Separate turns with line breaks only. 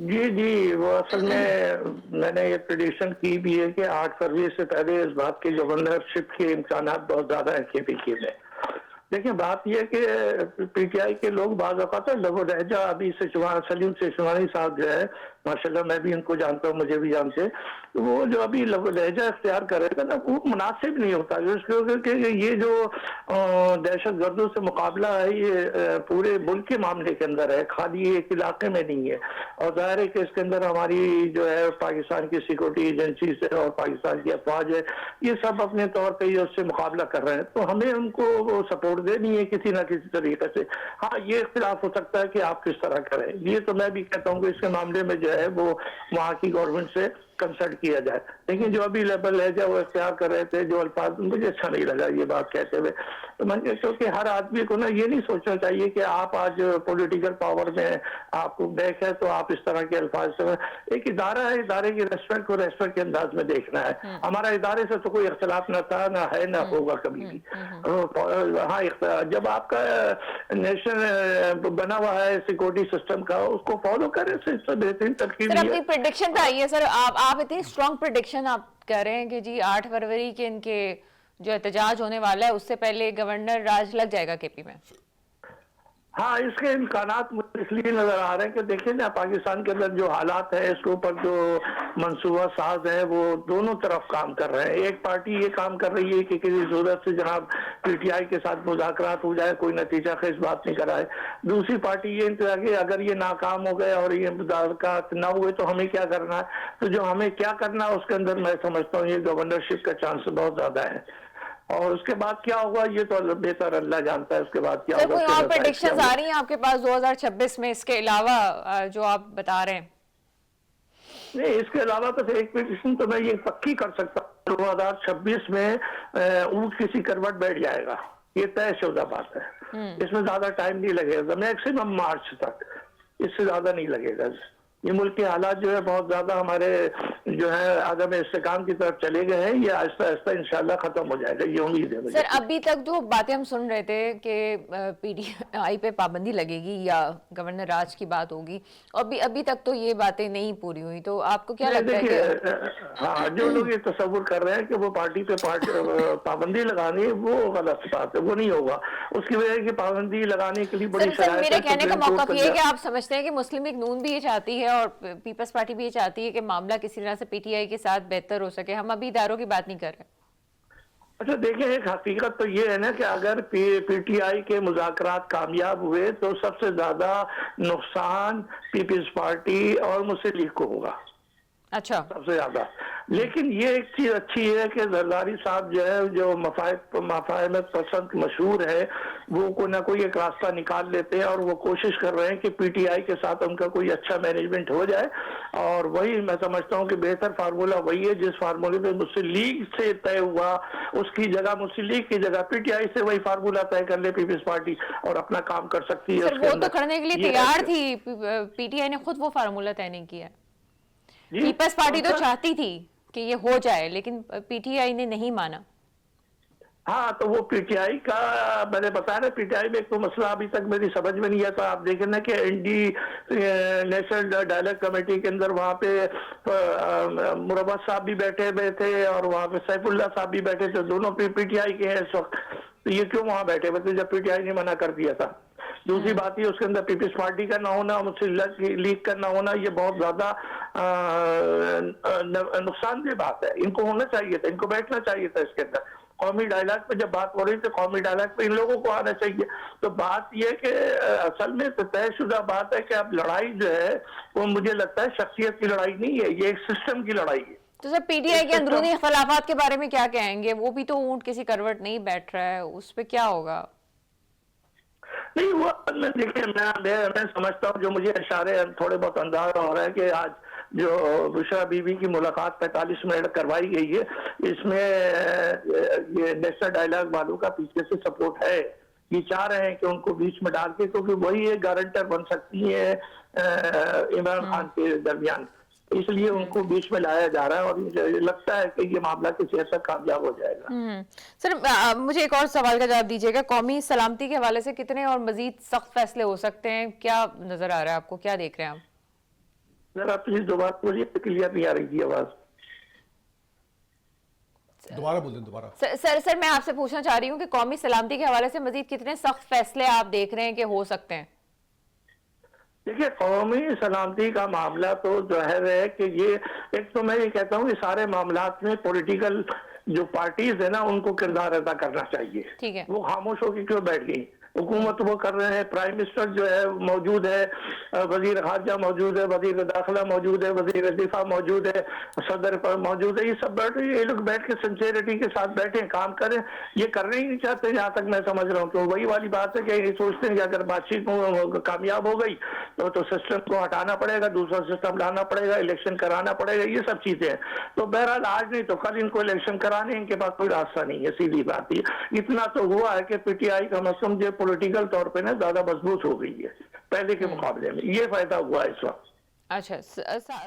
जी, जी, वो असल में मैंने ये प्रेडिक्शन की भी है कि 8 फरवरी से पहले इस बात की गवर्नरशिप के इम्कानात बहुत ज़्यादा हैं केपीके में। देखिए बात ये है कि पीटीआई के लोग बाज़ औक़ात लबो लहजा अभी सलीम शेषवानी साहब जो है, माशाल्लाह मैं भी उनको जानता हूँ, मुझे भी जानते हैं। तो वो जो अभी लबो लहजा इख्तियार करेगा ना, वो मुनासिब नहीं होता क्योंकि ये जो दहशतगर्दों से मुकाबला है, ये पूरे मुल्क के मामले के अंदर है, खाली एक इलाके में नहीं है। और ज़ाहिर है कि इसके अंदर हमारी जो है पाकिस्तान की सिक्योरिटी एजेंसीज़ है और पाकिस्तान की अफ़वाज है, ये सब अपने तौर पे ये उससे मुकाबला कर रहे हैं। तो हमें उनको वो सपोर्ट देनी है किसी न किसी तरीके से। हाँ, ये इख्तिलाफ हो सकता है कि आप किस तरह करें। ये तो मैं भी कहता हूँ कि इसके मामले में जो है वो वहाँ की गवर्नमेंट से कंसल्ट किया जाए। लेकिन जो अभी लेवल है जो वो इख्तियार कर रहे थे, जो अल्फाज, मुझे अच्छा नहीं लगा ये बात कहते हुए। तो मैं कहता हूँ कि हर आदमी को ना ये नहीं सोचना चाहिए कि आप आज पॉलिटिकल पावर में आपको बैक है तो आप इस तरह के अल्फाज से, एक इदारा है, इदारे की रेस्पेक्ट को रेस्पेक्ट के अंदाज में देखना है। हमारा इदारे से तो कोई इख्तिलाफ ना था, ना है, ना होगा कभी भी। हाँ, जब आपका नेशनल बना हुआ है सिक्योरिटी सिस्टम का, उसको फॉलो करें, बेहतरीन तरकीब
सर
है।
अपनी प्रेडिक्शन पे आइए सर, आप इतनी स्ट्रॉन्ग प्रेडिक्शन आप कह रहे हैं कि जी 8 फरवरी के इनके जो एहतजाज होने वाला है उससे पहले गवर्नर राज लग जाएगा केपी में।
हाँ, इसके इम्कानात मुझे इसलिए नजर आ रहे हैं कि देखिए ना, पाकिस्तान के अंदर जो हालात है, इसके ऊपर जो मनसूबा साज है वो दोनों तरफ काम कर रहे हैं। एक पार्टी ये काम कर रही है कि किसी सूरत से जनाब पीटीआई के साथ मुज़ाकरात हो जाए, कोई नतीजा खेज बात नहीं कराए। दूसरी पार्टी ये इंतजार कि अगर ये नाकाम हो गए और ये मुज़ाकरात ना हुए तो हमें क्या करना है। तो जो हमें क्या करना है उसके अंदर मैं समझता हूँ ये गवर्नरशिप का चांस बहुत ज्यादा है। और उसके बाद क्या होगा ये तो बेहतर अल्लाह जानता है, उसके बाद क्या होगा।
कोई और प्रेडिक्शंस आ रही हैं आपके पास 2026 में इसके अलावा जो आप बता रहे हैं?
नहीं, इसके अलावा तो एक प्रेडिक्शन तो मैं ये पक्की कर सकता हूँ, 2026 में ऊंट किसी करवट बैठ जाएगा, ये तयशुदा बात है। इसमें ज्यादा टाइम नहीं लगेगा, मैक्सिमम मार्च तक, इससे ज्यादा नहीं लगेगा। ये मुल्क के हालात जो है बहुत ज्यादा हमारे जो है आदम इस्तेकाम की तरफ चले गए हैं, ये आहिस्ता आहिस्ता इंशाल्लाह खत्म हो जाएगा, ये उम्मीद है मुझे।
सर अभी तक जो बातें हम सुन रहे थे कि पीटीआई पे पाबंदी लगेगी या गवर्नर राज की बात होगी, अभी तक तो ये बातें नहीं पूरी हुई, तो आपको क्या लगता है कि
हाँ, जो लोग ये तस्वुर कर रहे हैं कि वो पार्टी पे पाबंदी लगानी, वो गलत बात है, वो नहीं होगा। उसकी वजह की पाबंदी लगाने के लिए बड़ी
सर मेरे कहने का मौका ये है कि आप समझते हैं कि मुस्लिम लीग नून भी ये चाहती है और पीपल्स पार्टी भी ये चाहती है कि मामला किसी तरह से पीटीआई के साथ बेहतर हो सके। हम अभी इदारों की बात नहीं कर रहे।
अच्छा देखिए, एक हकीकत तो ये है ना कि अगर पीटीआई के मुज़ाकरात कामयाब हुए तो सबसे ज्यादा नुकसान पीपल्स पार्टी और मुस्लिम लीग को होगा।
अच्छा,
सबसे ज्यादा। लेकिन ये एक चीज अच्छी है कि जरदारी साहब जो है, जो मफाहमत पसंद मशहूर है, वो कोई ना कोई एक रास्ता निकाल लेते हैं और वो कोशिश कर रहे हैं कि पीटीआई के साथ उनका कोई अच्छा मैनेजमेंट हो जाए। और वही मैं समझता हूँ कि बेहतर फार्मूला वही है जिस फार्मूले पे मुस्लिम लीग से तय हुआ, उसकी जगह मुस्लिम लीग की जगह पीटीआई से वही फार्मूला तय कर ले पीपल्स पार्टी और अपना काम कर सकती है।
सर वो तो करने के लिए तैयार थी, पीटीआई ने खुद वो फार्मूला तय नहीं किया। पीपल्स पार्टी तो चाहती थी कि ये हो जाए, लेकिन पीटीआई ने नहीं माना।
हाँ, तो वो पीटीआई का मैंने बताया ना, पीटीआई में एक तो मसला अभी तक मेरी समझ में नहीं आता। आप देखें ना कि एनडी नेशनल डायलॉग कमेटी के अंदर वहाँ पे मुरब्बत साहब भी बैठे हुए थे और वहाँ पे सैफुल्लाह साहब भी बैठे थे, दोनों पीटीआई के हैं इस वक्त। तो ये क्यों वहाँ बैठे हुए थे जब पीटीआई ने मना कर दिया था। दूसरी बात ये, उसके अंदर पीपल्स पार्टी का ना होना, मुस्लिम लीग का ना होना, ये बहुत ज्यादा नुकसानदेह बात है। इनको होना चाहिए था, इनको बैठना चाहिए था इसके अंदर। कौमी डायलॉग पे जब बात हो रही थी, कौमी डायलॉग पे इन लोगों को आना चाहिए। तो बात यह कि असल में तो तयशुदा बात है कि अब लड़ाई जो है वो मुझे लगता है शख्सियत की लड़ाई नहीं है, ये एक सिस्टम की लड़ाई है।
तो सर पीटीआई के अंदरूनी इख्तिलाफात के बारे में क्या कहेंगे? वो भी तो ऊंट किसी करवट नहीं बैठ रहा है, उस पर क्या होगा?
नहीं, वो देखिए मैं समझता हूँ, जो मुझे इशारे थोड़े बहुत अंदाजा हो रहा है कि आज जो बुशरा बीबी की मुलाकात 45 मिनट करवाई गई है, इसमें ये नेशनल डायलॉग वालों का पीछे से सपोर्ट है। ये चाह रहे हैं कि उनको बीच में डाल के, क्योंकि वही एक गारंटर बन सकती है इमरान खान के दरमियान, इसलिए उनको बीच में लाया जा रहा है और मुझे लगता है कि ये मामला किसी हद तक कामयाब हो जाएगा।
सर मुझे एक और सवाल का जवाब दीजिएगा, कौमी सलामती के हवाले से कितने और मजीद सख्त फैसले हो सकते हैं? क्या नजर आ रहा है आपको, क्या देख रहे हैं आप?
जरा प्लीज दोबारा बोलिए, क्लियर नहीं आ रही थी आवाज।
दोबारा बोल दें दोबारा।
सर मैं आपसे पूछना चाह रही हूँ कि कौमी सलामती के हवाले से मजीद कितने सख्त फैसले आप देख रहे हैं कि हो सकते हैं?
देखिए, कौमी सलामती का मामला तो जाहिर है कि ये, एक तो मैं ये कहता हूँ कि सारे मामलात में पॉलिटिकल जो पार्टीज है ना उनको किरदार अदा करना चाहिए।
ठीक है।
वो खामोश होकर क्यों बैठ गई? हुकूमत वो कर रहे हैं, प्राइम मिनिस्टर जो है मौजूद है, वजीर खारजा मौजूद है, वजीर दाखिला मौजूद है, वजीर दिफा मौजूद है, सदर पर मौजूद है, ये सब बैठे, ये लोग बैठ के सिंसियरिटी के साथ बैठे काम करें। ये करना ही नहीं चाहते जहां तक मैं समझ रहा हूँ। तो वही वाली बात है कि ये सोचते हैं कि अगर बातचीत कामयाब हो गई तो सिस्टम को हटाना पड़ेगा, दूसरा सिस्टम लाना पड़ेगा, इलेक्शन कराना पड़ेगा, ये सब चीजें हैं। तो बहरहाल आज नहीं तो कल इनको इलेक्शन कराने, इनके पास कोई रास्ता नहीं है, सीधी बात है। इतना तो हुआ है कि पीटीआई का मसलम जो पॉलिटिकल तौर पे ना ज्यादा मजबूत हो गई है पहले के मुकाबले में, ये फायदा हुआ है इस वक्त।
अच्छा